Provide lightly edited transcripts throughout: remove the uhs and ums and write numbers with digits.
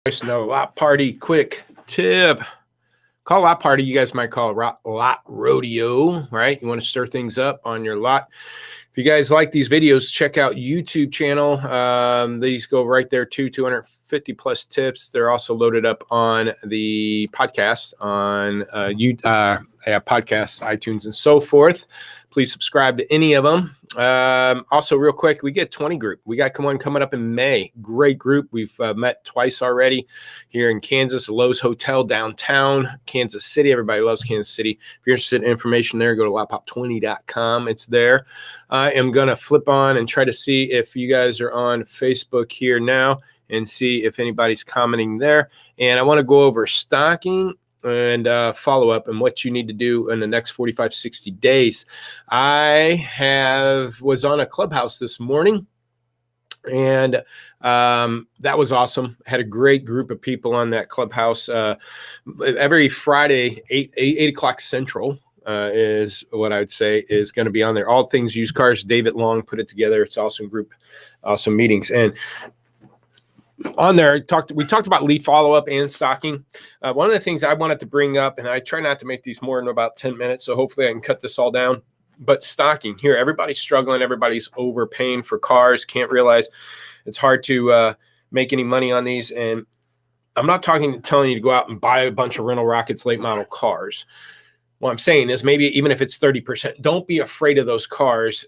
No lot party quick tip. Call lot party, you guys might call it lot rodeo, right? You want to stir things up on your lot. If you guys like these videos, check out YouTube channel. These go right there too, 250 plus tips. They're also loaded up on the podcast on podcasts, iTunes, and so forth. Please subscribe to any of them. Also, real quick, we get 20 group. We got one coming up in May. Great group. We've met twice already here in Kansas, Lowe's Hotel downtown, Kansas City. Everybody loves Kansas City. If you're interested in information there, go to lotpop20.com. It's there. I am going to flip on and try to see if you guys are on Facebook here now and see if anybody's commenting there. And I want to go over stocking and follow up and what you need to do in the next 45, 60 days. I was on a Clubhouse this morning, and that was awesome. Had a great group of people on that Clubhouse. Every Friday, 8 o'clock Central is what I would say is going to be on there. All things used cars. David Long put it together. It's awesome group, awesome meetings. And on there, we talked about lead follow-up and stocking. One of the things I wanted to bring up, and I try not to make these more than about 10 minutes, so hopefully I can cut this all down. But stocking here, everybody's struggling. Everybody's overpaying for cars. Can't realize it's hard to make any money on these. And I'm not telling you to go out and buy a bunch of rental rockets, late model cars. What I'm saying is maybe even if it's 30%, don't be afraid of those cars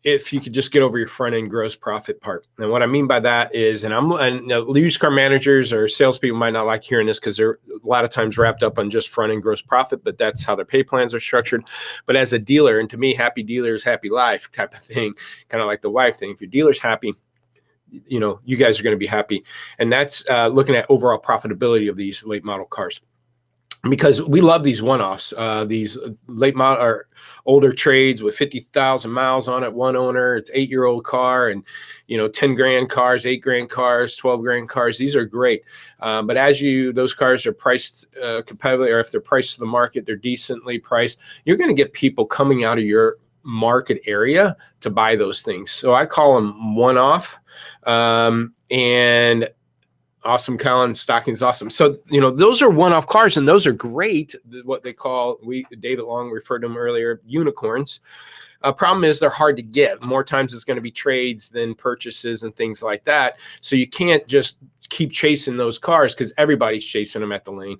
if you could just get over your front end gross profit part. And what I mean by that is, and used car managers or salespeople might not like hearing this because they're a lot of times wrapped up on just front end gross profit, but that's how their pay plans are structured. But as a dealer, and to me, happy dealers, happy life type of thing, kind of like the wife thing. If your dealer's happy, you guys are going to be happy. And that's looking at overall profitability of these late model cars. Because we love these one-offs, these late model or older trades with 50,000 miles on it, one owner, it's 8-year-old car, and 10 grand cars, 8 grand cars, 12 grand cars. These are great. But as those cars are priced competitively, or if they're priced to the market, they're decently priced, you're going to get people coming out of your market area to buy those things. So I call them one-off. And awesome, Colin. Stocking is awesome. So, those are one-off cars, and those are great. What they call, David Long referred to them earlier, unicorns. Problem is they're hard to get. More times it's going to be trades than purchases and things like that. So you can't just keep chasing those cars because everybody's chasing them at the lane.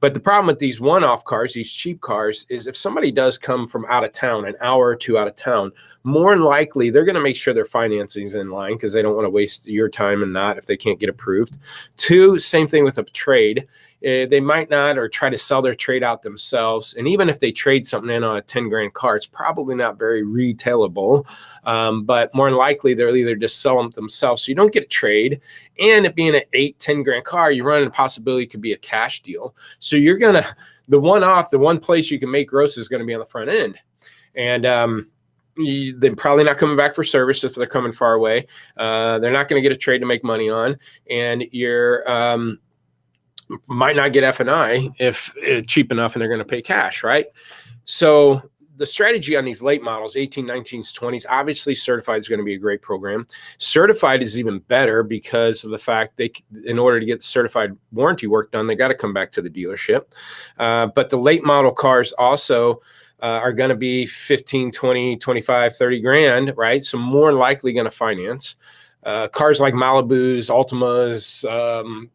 But the problem with these one-off cars, these cheap cars, is if somebody does come from out of town, an hour or two out of town, more than likely they're going to make sure their financing is in line because they don't want to waste your time and not if they can't get approved. Two, same thing with a trade. They might not, or try to sell their trade out themselves. And even if they trade something in on a 10 grand car, it's probably not very retailable. But more than likely, they'll either just sell them themselves. So you don't get a trade. And it being an 8-10 grand car, you run into the possibility it could be a cash deal. So you're going to, the one place you can make gross is going to be on the front end. And they're probably not coming back for service if they're coming far away. They're not going to get a trade to make money on. And you're might not get F&I if it's cheap enough and they're going to pay cash, right? So the strategy on these late models, 18, 19s, 20s, obviously certified is going to be a great program. Certified is even better because of the fact in order to get the certified warranty work done, they got to come back to the dealership. But the late model cars also are going to be 15, 20, 25, 30 grand, right? So more likely going to finance. Cars like Malibus, Altimas,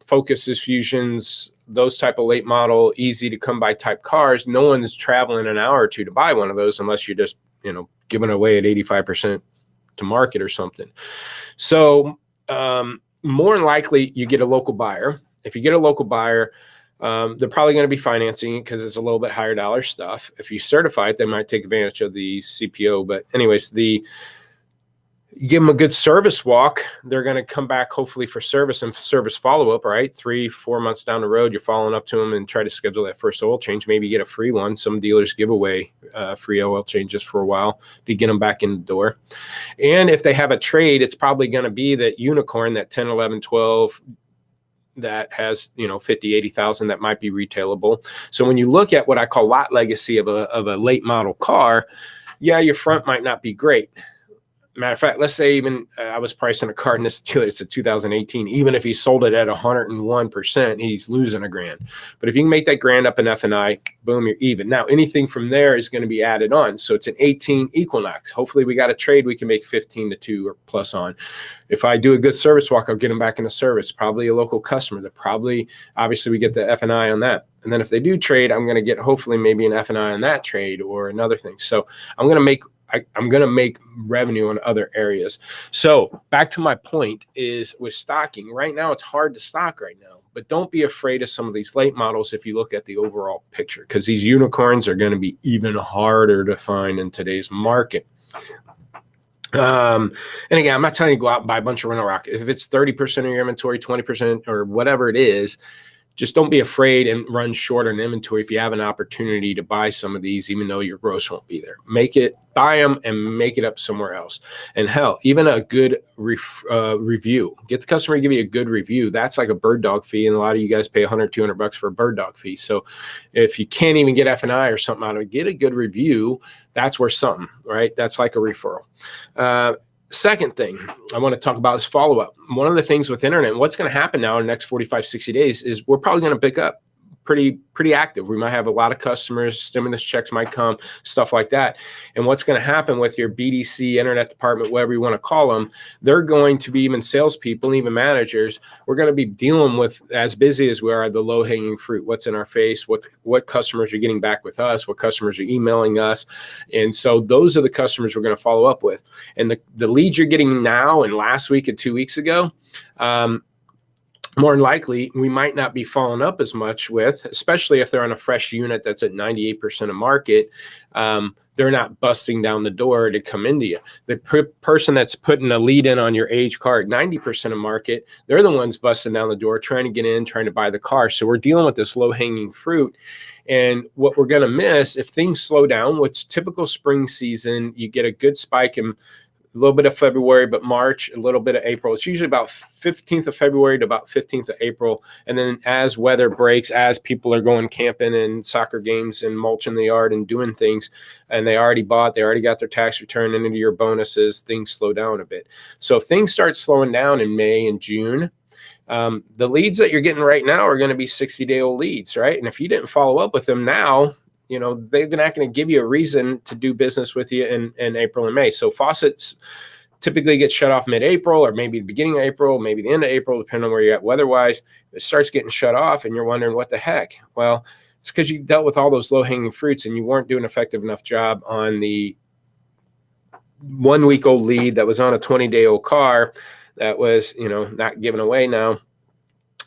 Focuses, Fusions, those type of late model, easy to come by type cars. No one's traveling an hour or two to buy one of those unless you're just, giving away at 85% to market or something. So more than likely you get a local buyer. If you get a local buyer, they're probably going to be financing it because it's a little bit higher dollar stuff. If you certify it, they might take advantage of the CPO. But anyways, you give them a good service walk, they're going to come back hopefully for service and service follow-up, right? 3-4 months down the road, you're following up to them and try to schedule that first oil change. Maybe you get a free one. Some dealers give away free oil changes for a while to get them back in the door. And if they have a trade, it's probably going to be that unicorn, that 10, 11, 12 that has 50, 80,000 that might be retailable. So when you look at what I call lot legacy of a late model car, yeah, your front might not be great. Matter of fact, let's say even I was pricing a car in this dealer, it's a 2018. Even if he sold it at 101%, he's losing $1,000. But if you can make that grand up in F&I, boom, you're even. Now, anything from there is going to be added on. So it's an 18 Equinox. Hopefully we got a trade we can make 15 to 2 or plus on. If I do a good service walk, I'll get them back into service. Probably a local customer. That probably, obviously, we get the F&I on that. And then if they do trade, I'm going to get hopefully maybe an F&I on that trade or another thing. So I'm going to make revenue in other areas. So back to my point is with stocking. Right now, it's hard to stock right now, but don't be afraid of some of these late models if you look at the overall picture, because these unicorns are going to be even harder to find in today's market. And again, I'm not telling you to go out and buy a bunch of rental rock. If it's 30% of your inventory, 20% or whatever it is, just don't be afraid and run short on inventory if you have an opportunity to buy some of these, even though your gross won't be there. Buy them and make it up somewhere else. And hell, even a good review. Get the customer to give you a good review. That's like a bird dog fee, and a lot of you guys pay $100, $200 for a bird dog fee. So if you can't even get F&I or something out of it, get a good review. That's worth something, right? That's like a referral. Second thing I want to talk about is follow-up. One of the things with internet, what's going to happen now in the next 45, 60 days is we're probably going to pick up pretty active. We might have a lot of customers, stimulus checks might come, stuff like that. And what's going to happen with your BDC, internet department, whatever you want to call them, they're going to be, even salespeople, even managers, we're going to be dealing with, as busy as we are, the low-hanging fruit. What's in our face, what customers are getting back with us, what customers are emailing us. And so those are the customers we're going to follow up with. And the leads you're getting now and last week and 2 weeks ago, more than likely, we might not be following up as much with, especially if they're on a fresh unit that's at 98% of market. They're not busting down the door to come into you. The person that's putting a lead in on your age car at 90% of market, they're the ones busting down the door, trying to get in, trying to buy the car. So we're dealing with this low-hanging fruit. And what we're going to miss, if things slow down, which typical spring season, you get a good spike in a little bit of February, but March, a little bit of April. It's usually about 15th of February to about 15th of April. And then as weather breaks, as people are going camping and soccer games and mulching the yard and doing things, and they already got their tax return into your bonuses, things slow down a bit. So if things start slowing down in May and June, the leads that you're getting right now are going to be 60-day-old leads, right? And if you didn't follow up with them now, they're not going to give you a reason to do business with you in April and May. So faucets typically get shut off mid-April, or maybe the beginning of April, maybe the end of April, depending on where you're at weather-wise. It starts getting shut off and you're wondering what the heck. Well, it's because you dealt with all those low-hanging fruits and you weren't doing an effective enough job on the 1 week old lead that was on a 20-day-old car that was, not given away now.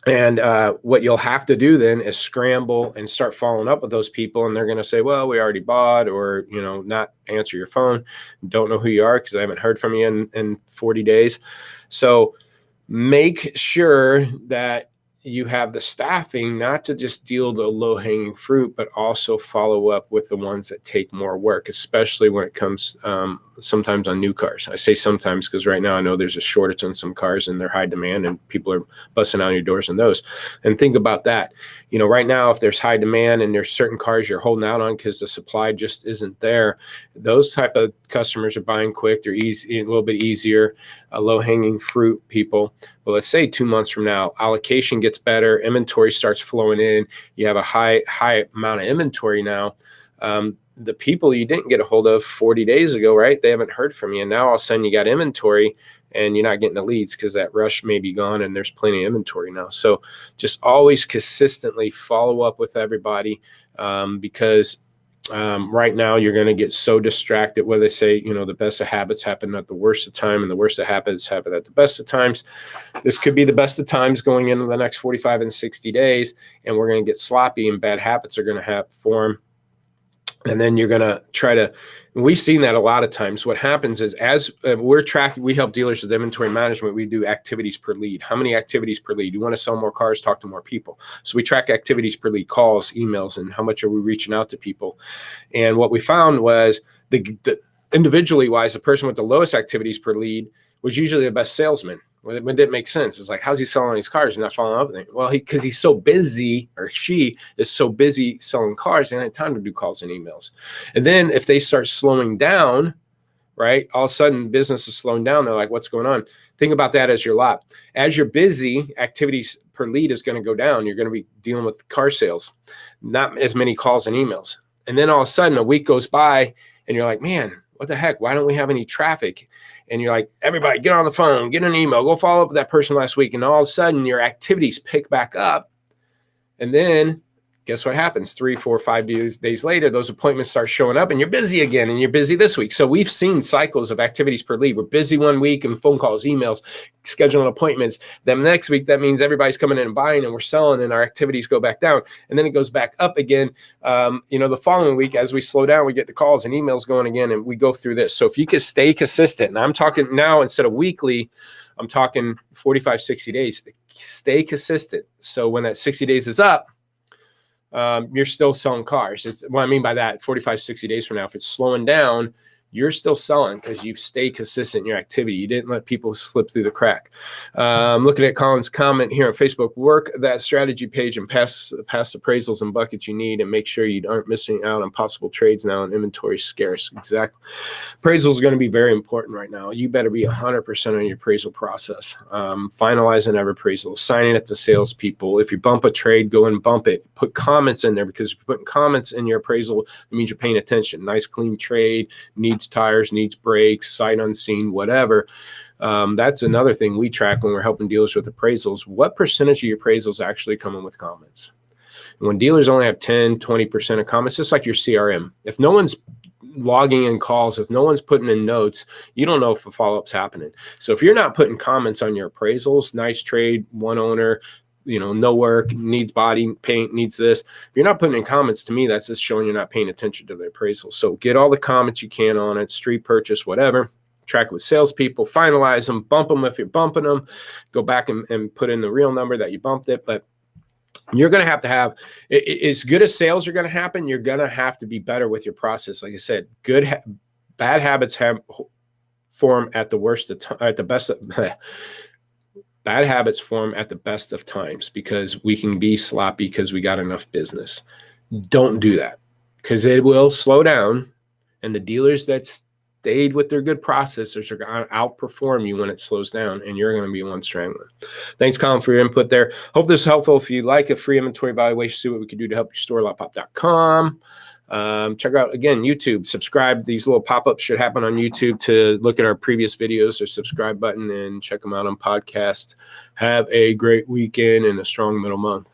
And what you'll have to do then is scramble and start following up with those people. And they're going to say, well, we already bought, or, not answer your phone. Don't know who you are because I haven't heard from you in 40 days. So make sure that you have the staffing not to just deal the low-hanging fruit, but also follow up with the ones that take more work, especially when it comes sometimes on new cars. I say sometimes because right now I know there's a shortage on some cars and they're high demand and people are busting out your doors on those. And think about that. Right now, if there's high demand and there's certain cars you're holding out on because the supply just isn't there, those type of customers are buying quick. They're easy, a little bit easier, low-hanging fruit people. Well, let's say 2 months from now, allocation gets better, inventory starts flowing in, you have a high amount of inventory now. The people you didn't get a hold of 40 days ago, right? They haven't heard from you. And now all of a sudden you got inventory and you're not getting the leads because that rush may be gone and there's plenty of inventory now. So just always consistently follow up with everybody because right now you're going to get so distracted where they say, the best of habits happen at the worst of time and the worst of habits happen at the best of times. This could be the best of times going into the next 45 and 60 days, and we're going to get sloppy and bad habits are going to form. And then you're going to try to, we've seen that a lot of times. What happens is as we're tracking, we help dealers with inventory management. We do activities per lead. How many activities per lead? You want to sell more cars, talk to more people. So we track activities per lead, calls, emails, and how much are we reaching out to people. And what we found was the individually wise, the person with the lowest activities per lead was usually the best salesman. When it didn't make sense. It's like, how's he selling these cars and not following up with them? Well, because he's so busy, or she is so busy selling cars, they don't have time to do calls and emails. And then if they start slowing down, right? All of a sudden business is slowing down. They're like, what's going on? Think about that as your lot. As you're busy, activities per lead is going to go down. You're going to be dealing with car sales, not as many calls and emails. And then all of a sudden a week goes by and you're like, man, what the heck? Why don't we have any traffic? And you're like, everybody get on the phone, get an email, go follow up with that person last week. And all of a sudden your activities pick back up. And then guess what happens? 3, 4, 5 days later, those appointments start showing up and you're busy again and you're busy this week. So we've seen cycles of activities per lead. We're busy one week and phone calls, emails, scheduling appointments. Then next week, that means everybody's coming in and buying and we're selling and our activities go back down. And then it goes back up again. The following week, as we slow down, we get the calls and emails going again and we go through this. So if you can stay consistent, and I'm talking now instead of weekly, I'm talking 45, 60 days, stay consistent. So when that 60 days is up, you're still selling cars. It's what I mean by that. 45, 60 days from now, if it's slowing down, you're still selling because you've stayed consistent in your activity. You didn't let people slip through the crack. Looking at Colin's comment here on Facebook, work that strategy page and pass appraisals and buckets you need and make sure you aren't missing out on possible trades now and inventory scarce. Exactly. Appraisals are going to be very important right now. You better be 100% on your appraisal process. Finalizing every appraisal, signing it to salespeople. If you bump a trade, go and bump it. Put comments in there because if you're putting comments in your appraisal, it means you're paying attention. Nice, clean trade, needs tires, needs brakes, sight unseen, whatever. That's another thing we track when we're helping dealers with appraisals. What percentage of your appraisals actually come in with comments? And when dealers only have 10, 20% of comments, just like your CRM, if no one's logging in calls, if no one's putting in notes, you don't know if a follow-up's happening. So if you're not putting comments on your appraisals, nice trade, one owner, no work, needs body paint, needs this. If you're not putting in comments, to me, that's just showing you're not paying attention to the appraisal. So get all the comments you can on it, street purchase, whatever. Track it with salespeople, finalize them, bump them if you're bumping them. Go back and put in the real number that you bumped it. But you're going to have as good as sales are going to happen. You're going to have to be better with your process. Like I said, bad habits form at the worst at the best. Bad habits form at the best of times because we can be sloppy because we got enough business. Don't do that because it will slow down, and the dealers that stayed with their good processors are going to outperform you when it slows down, and you're going to be one strangling. Thanks, Colin, for your input there. Hope this is helpful. If you like a free inventory evaluation, see what we can do to help your store, lotpop.com. Check out, again, YouTube. Subscribe. These little pop-ups should happen on YouTube to look at our previous videos. There's a subscribe button and check them out on podcast. Have a great weekend and a strong middle month.